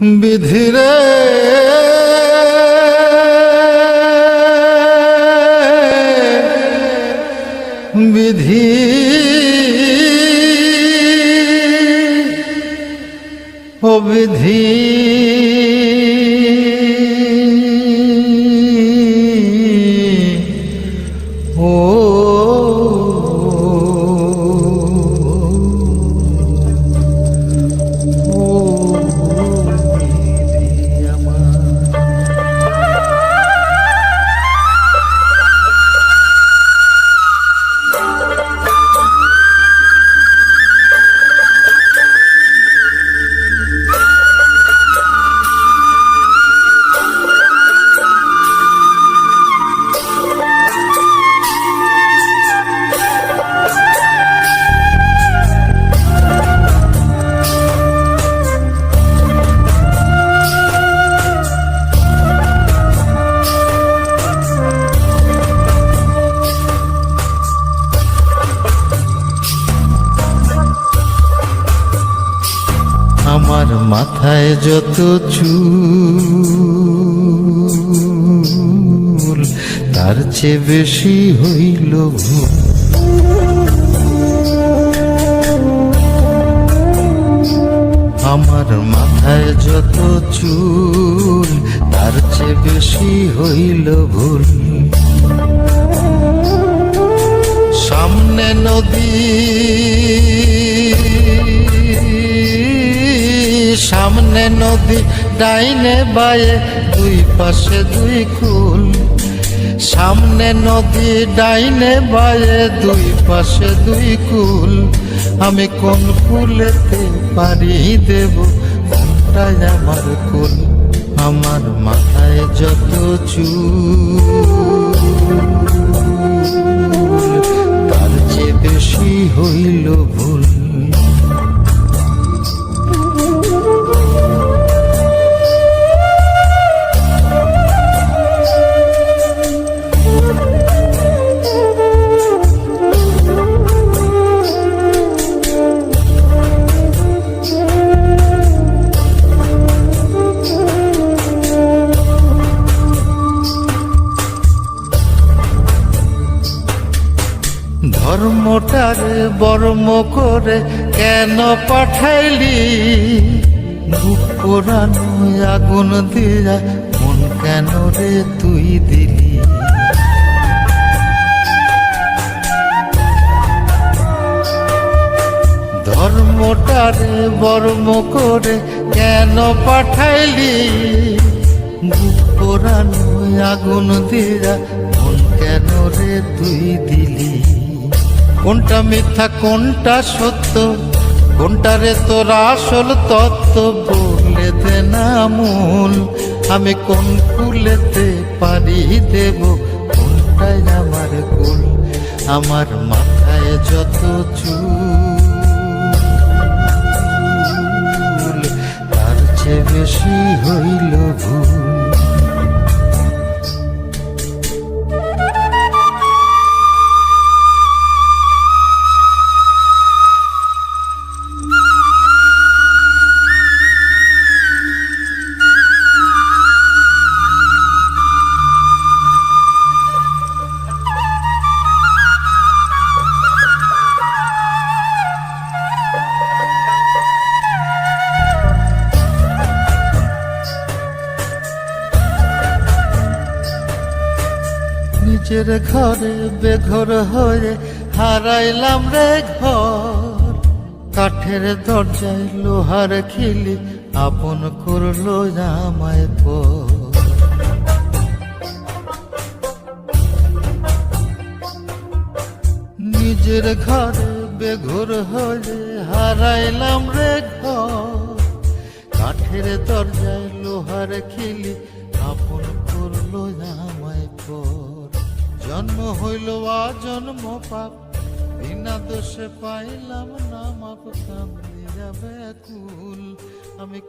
বিধিরে বিধি ও বিধি ও আমার মাথায় যত চুল তার চেয়ে বেশি হইল ভুল। আমার মাথায় যত চুল তার চেয়ে বেশি হইল ভুল। সামনে নদী সামনে নদী ডাইনে বায়ে দুই পাশে দুই কুল। সামনে নদী ডাইনে বায়ে দুই পাশে দুই কুল। আমি কোন কুলেতে পারি দেব কোনটাই আমার কুল। আমার মাথায় যত চুল তার চেয়ে বেশি হইল ভুল। ধর্মটারে বর্ম করে কেন পাঠাইলি? বুক পোড়ানো আগুন দিয়া মন কেন রে তুই দিলি? ধর্মটারে বর্ম করে কেন পাঠাইলি? বুক পোড়ানো আগুন দিয়া মন কেন রে তুই দিলি? কোনটা মিথ্যা কোনটা সত্য, কোনটা রে তোর আসল তত্ত্ব বলে দে না মূল। আমি কোন কুলেতে পারি দেব কোনটাই আমার কুল। আমার মাথায় যত চুল তার চেয়ে বেশি হইল ভুল। নিজের ঘরে বেঘর হয়ে হারাইলাম রে ঘর। কাঠের দরজায় লোহার খিলি আপন করলো আমায় পর। নিজের ঘরে বেঘর হয়ে হারাইলাম রে ঘর। কাঠের দরজায় লোহার খিলি আপন করলো আমায় পর। জন্ম হইল জন্ম পাপ, বিনা দোষে পাইলাম না মাপ। কান্দিয়া ব্যাকুল আমি।